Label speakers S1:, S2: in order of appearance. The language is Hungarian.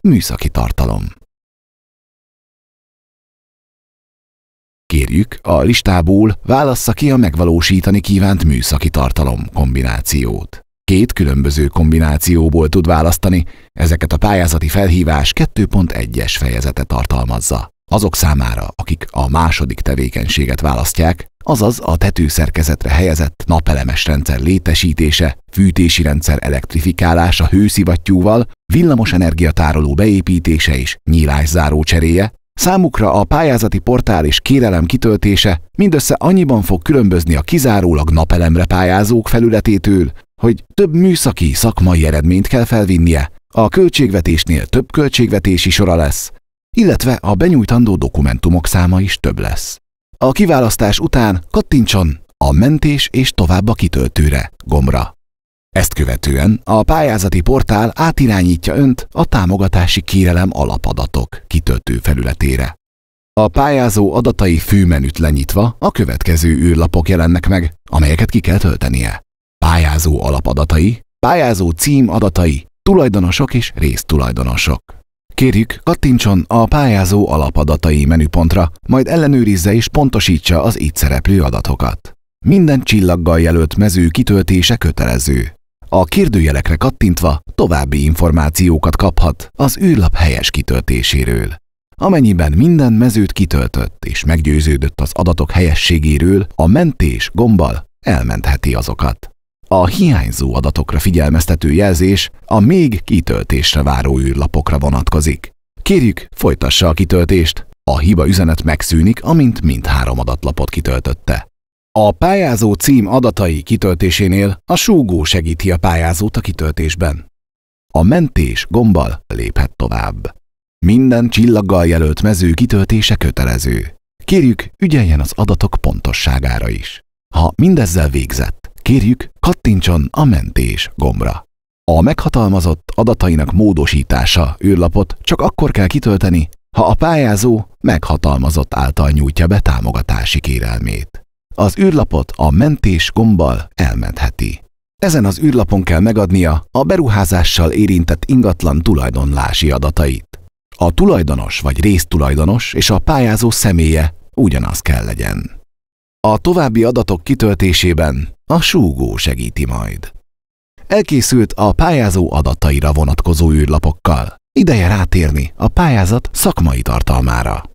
S1: Műszaki tartalom. Kérjük, a listából válassza ki a megvalósítani kívánt műszaki tartalom kombinációt. 2 különböző kombinációból tud választani, ezeket a pályázati felhívás 2.1-es fejezete tartalmazza. Azok számára, akik a második tevékenységet választják, azaz a tetőszerkezetre helyezett napelemes rendszer létesítése, fűtési rendszer elektrifikálása hőszivattyúval, villamos energiatároló beépítése és nyílászáró cseréje, számukra a pályázati portál és kérelem kitöltése mindössze annyiban fog különbözni a kizárólag napelemre pályázók felületétől, hogy több műszaki, szakmai eredményt kell felvinnie, a költségvetésnél több költségvetési sora lesz, illetve a benyújtandó dokumentumok száma is több lesz. A kiválasztás után kattintson a mentés és tovább a kitöltőre gombra. Ezt követően a pályázati portál átirányítja önt a támogatási kérelem alapadatok kitöltő felületére. A pályázó adatai főmenüt lenyitva a következő űrlapok jelennek meg, amelyeket ki kell töltenie. Pályázó alapadatai, pályázó cím adatai, tulajdonosok és résztulajdonosok. Kérjük, kattintson a pályázó alapadatai menüpontra, majd ellenőrizze és pontosítsa az itt szereplő adatokat. Minden csillaggal jelölt mező kitöltése kötelező. A kérdőjelekre kattintva további információkat kaphat az űrlap helyes kitöltéséről. Amennyiben minden mezőt kitöltött és meggyőződött az adatok helyességéről, a mentés gombbal elmentheti azokat. A hiányzó adatokra figyelmeztető jelzés a még kitöltésre váró űrlapokra vonatkozik. Kérjük, folytassa a kitöltést, a hiba üzenet megszűnik, amint mindhárom adatlapot kitöltötte. A pályázó cím adatai kitöltésénél a súgó segíti a pályázót a kitöltésben. A mentés gombbal léphet tovább. Minden csillaggal jelölt mező kitöltése kötelező. Kérjük, ügyeljen az adatok pontosságára is. Ha mindezzel végzett, kérjük, kattintson a mentés gombra. A meghatalmazott adatainak módosítása űrlapot csak akkor kell kitölteni, ha a pályázó meghatalmazott által nyújtja be támogatási kérelmét. Az űrlapot a mentés gombbal elmentheti. Ezen az űrlapon kell megadnia a beruházással érintett ingatlan tulajdonlási adatait. A tulajdonos vagy résztulajdonos és a pályázó személye ugyanaz kell legyen. A további adatok kitöltésében a súgó segíti majd. Elkészült a pályázó adataira vonatkozó űrlapokkal. Ideje rátérni a pályázat szakmai tartalmára.